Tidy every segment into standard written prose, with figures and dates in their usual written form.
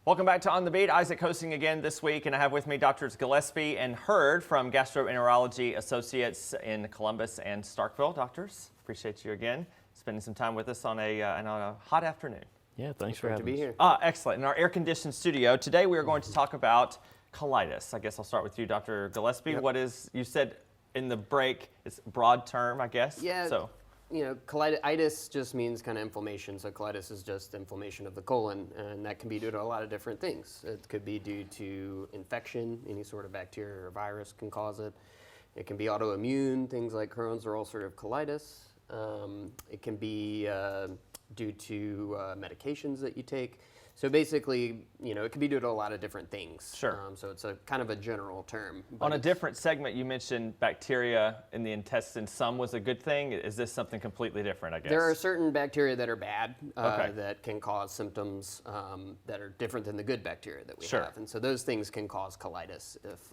Welcome back to On the Beat. Isaac hosting again this week, and I have with me Drs. Gillespie and Hurd from Gastroenterology Associates in Columbus and Starkville. Doctors, appreciate you again spending some time with us on a hot afternoon. Yeah, thanks for having me here. Excellent. In our air-conditioned studio, today we are going to talk about colitis. I guess I'll start with you, Dr. Gillespie. Yep. What is, you said in the break, it's a broad term, I guess? Yeah. So, you know, colitis just means kind of inflammation. So colitis is just inflammation of the colon, and that can be due to a lot of different things. It could be due to infection, any sort of bacteria or virus can cause it. It can be autoimmune, things like Crohn's or ulcerative colitis. It can be due to medications that you take. So basically, you know, it can be due to a lot of different things. Sure. So it's a kind of a general term. on a different segment, you mentioned bacteria in the intestine. Some was a good thing. Is this something completely different, I guess? There are certain bacteria that are bad Okay. that can cause symptoms that are different than the good bacteria that we Sure. have. And so those things can cause colitis if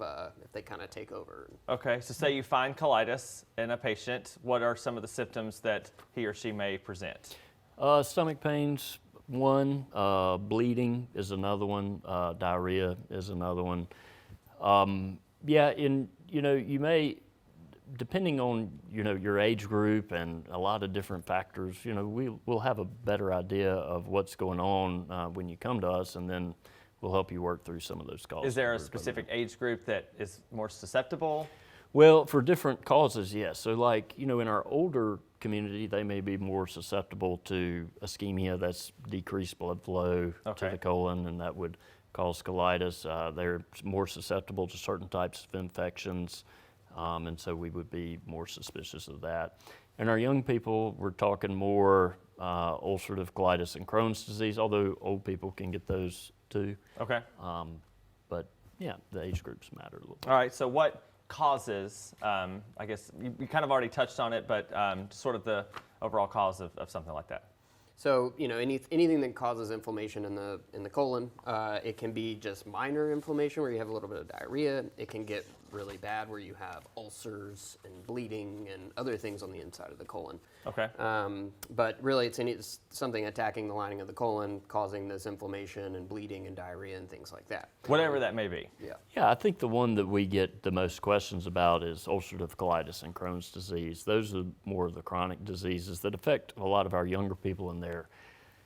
they kind of take over. Okay, so say you find colitis in a patient. What are some of the symptoms that he or she may present? Stomach pains, one. Bleeding is another one. Diarrhea is another one. You may, depending on your age group and a lot of different factors, we'll have a better idea of what's going on when you come to us, and then we'll help you work through some of those causes. Is there a specific age group that is more susceptible? Well, for different causes, yes. So like, in our older community, they may be more susceptible to ischemia, that's decreased blood flow to the colon, and that would cause colitis. They're more susceptible to certain types of infections, and so we would be more suspicious of that. And our young people, we're talking more ulcerative colitis and Crohn's disease, although old people can get those too. Okay. But yeah, the age groups matter a little bit. All right, so what causes, I guess you kind of already touched on it, but sort of the overall cause of something like that? So, anything that causes inflammation in the colon, it can be just minor inflammation where you have a little bit of diarrhea. It can get really bad where you have ulcers and bleeding and other things on the inside of the colon. Okay. But really, it's something attacking the lining of the colon, causing this inflammation and bleeding and diarrhea and things like that. Whatever that may be. Yeah. Yeah, I think the one that we get the most questions about is ulcerative colitis and Crohn's disease. Those are more of the chronic diseases that affect a lot of our younger people in their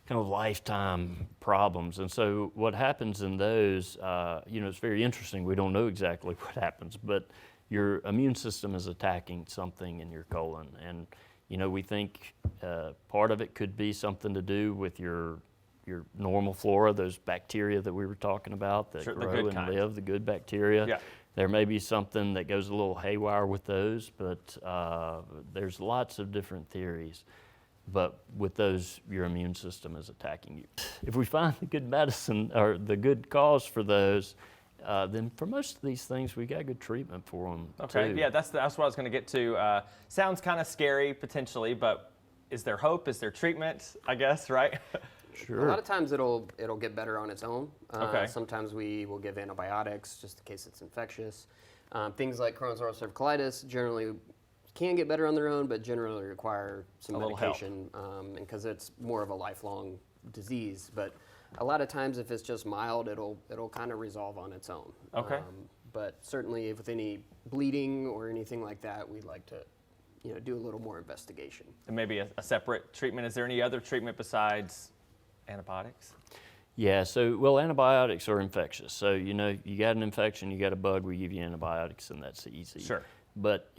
kind of lifetime problems. And so what happens in those, it's very interesting. We don't know exactly what happens, but your immune system is attacking something in your colon. And, we think part of it could be something to do with your normal flora, those bacteria that we were talking about that grow and live, the good bacteria. Yeah. There may be something that goes a little haywire with those, but there's lots of different theories. But with those, your immune system is attacking you. If we find the good medicine or the good cause for those, then for most of these things, we got good treatment for them. Okay, too. yeah, that's what I was going to get to. Sounds kind of scary potentially, but is there hope? Is there treatment? I guess, right? Sure. A lot of times it'll get better on its own. Okay. Sometimes we will give antibiotics just in case it's infectious. Things like Crohn's or ulcerative colitis generally can get better on their own, but generally require some A little help. medication because it's more of a lifelong disease. But a lot of times, if it's just mild, it'll kind of resolve on its own. Okay. But certainly, if with any bleeding or anything like that, we'd like to, do a little more investigation. And maybe a separate treatment. Is there any other treatment besides antibiotics? Yeah, so, antibiotics are infectious. So, you got an infection, you got a bug, we give you antibiotics, and that's easy. Sure. But,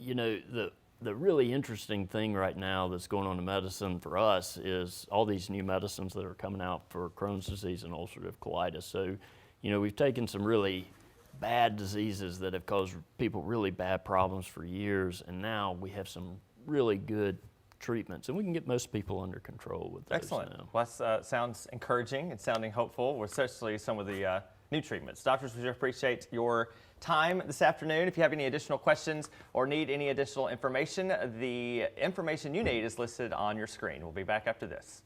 the really interesting thing right now that's going on in medicine for us is all these new medicines that are coming out for Crohn's disease and ulcerative colitis. So, we've taken some really bad diseases that have caused people really bad problems for years, and now we have some really good treatments, and we can get most people under control with those. Excellent. now. Well, that sounds encouraging and sounding hopeful, especially some of the new treatments. Doctors, we appreciate your time this afternoon. If you have any additional questions or need any additional information, the information you need is listed on your screen. We'll be back after this.